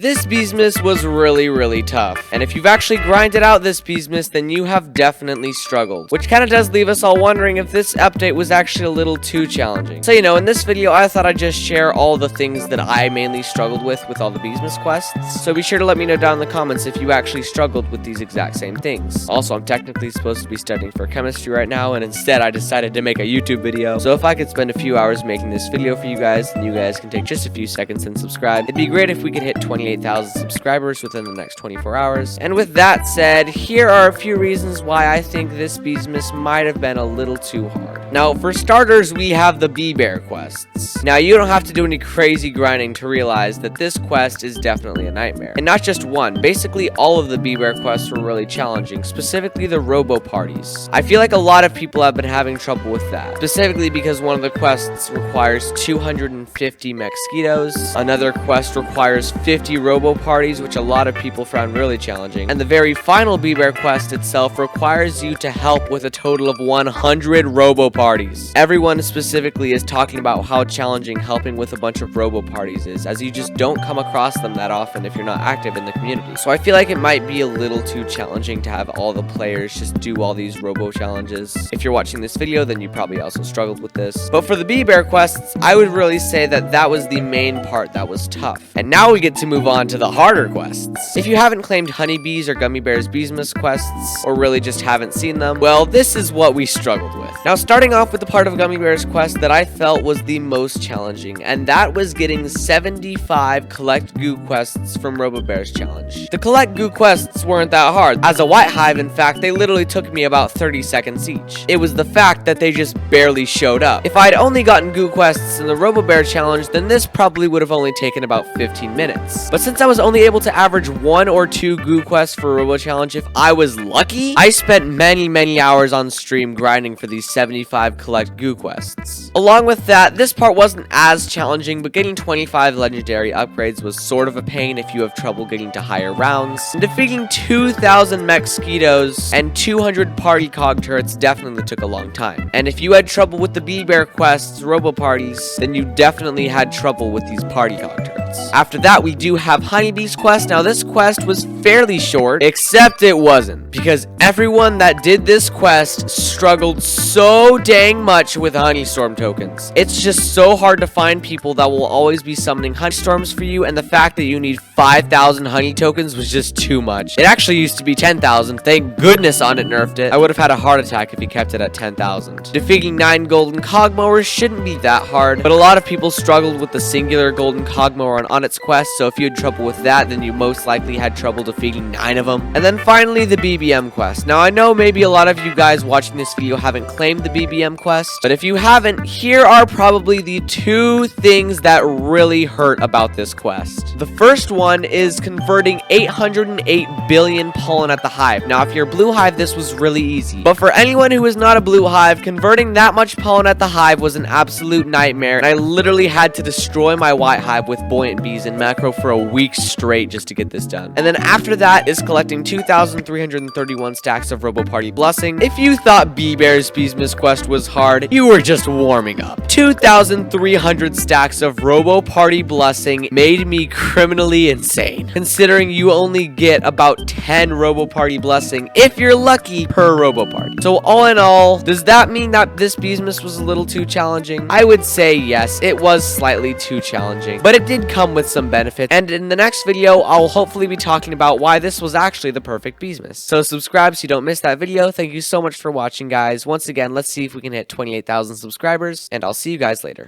This Beesmas was really tough, and if you've actually grinded out this Beesmas, then you have definitely struggled, which kind of does leave us all wondering if this update was actually a little too challenging. So in this video, I thought I'd just share all the things that I mainly struggled with all the Beesmas quests, so be sure to let me know down in the comments if you actually struggled with these exact same things. Also, I'm technically supposed to be studying for chemistry right now, and instead I decided to make a YouTube video, so if I could spend a few hours making this video for you guys, then you guys can take just a few seconds and subscribe. It'd be great if we could hit 28,000 subscribers within the next 24 hours. And with that said, here are a few reasons why I think this Beesmas might have been a little too hard. Now, for starters, we have the Bee Bear quests. Now, you don't have to do any crazy grinding to realize that this quest is definitely a nightmare. And not just one, basically all of the Bee Bear quests were really challenging, specifically the robo parties. I feel like a lot of people have been having trouble with that, specifically because one of the quests requires 250 mosquitoes, another quest requires 50 robo parties, which a lot of people found really challenging, and the very final Bee Bear quest itself requires you to help with a total of 100 robo parties. Everyone specifically is talking about how challenging helping with a bunch of robo parties is, as you just don't come across them that often if you're not active in the community. So I feel like it might be a little too challenging to have all the players just do all these robo challenges. If you're watching this video, then you probably also struggled with this. But for the Bee Bear quests, I would really say that that was the main part that was tough. And now we get to move on to the harder quests. If you haven't claimed honeybees or gummy bears Beesmas quests, or really just haven't seen them, well, this is what we struggled with. Now, starting off with the part of gummy bears quest that I felt was the most challenging, and that was getting 75 collect goo quests from Robo Bears challenge. The collect goo quests weren't that hard. As a white hive, in fact, they literally took me about 30 seconds each. It was the fact that they just barely showed up. If I'd only gotten goo quests in the Robo Bear challenge, then this probably would have only taken about 15 minutes. But since I was only able to average 1 or 2 goo quests for Robo Challenge if I was lucky, I spent many hours on stream grinding for these 75 collect goo quests. Along with that, this part wasn't as challenging, but getting 25 legendary upgrades was sort of a pain if you have trouble getting to higher rounds. And defeating 2,000 mosquitoes and 200 party cog turrets definitely took a long time. And if you had trouble with the Bee Bear quests, Robo parties, then you definitely had trouble with these party cog turrets. After that, we do have Honeybee's quest. Now, this quest was fairly short, except it wasn't, because everyone that did this quest struggled so dang much with Honeystorm tokens. It's just so hard to find people that will always be summoning Honeystorms for you, and the fact that you need 5,000 honey tokens was just too much. It actually used to be 10,000. Thank goodness On It nerfed it. I would have had a heart attack if he kept it at 10,000. Defeating 9 golden cog mowers shouldn't be that hard, but a lot of people struggled with the singular golden cog mower on its quest, so if you had trouble with that, then you most likely had trouble defeating 9 of them. And then finally, the BBM quest. Now, I know maybe a lot of you guys watching this video haven't claimed the BBM quest, but if you haven't, here are probably the 2 things that really hurt about this quest. The first one is converting 808 billion pollen at the hive. Now, if you're a blue hive, this was really easy, but for anyone who is not a blue hive, converting that much pollen at the hive was an absolute nightmare, and I literally had to destroy my white hive with buoyant bees in macro for a week straight just to get this done. And then after that is collecting 2,331 stacks of Robo Party Blessing. If you thought Bee Bear's Beesmas quest was hard, you were just warming up. 2,300 stacks of Robo Party Blessing made me criminally insane, considering you only get about 10 Robo Party Blessing if you're lucky per Robo Party. So all in all, does that mean that this Beesmas was a little too challenging? I would say yes, it was slightly too challenging, but it did come with some benefits, and in the next video, I'll hopefully be talking about why this was actually the perfect Beesmas. So subscribe so you don't miss that video. Thank you so much for watching, guys. Once again, let's see if we can hit 28,000 subscribers, and I'll see you guys later.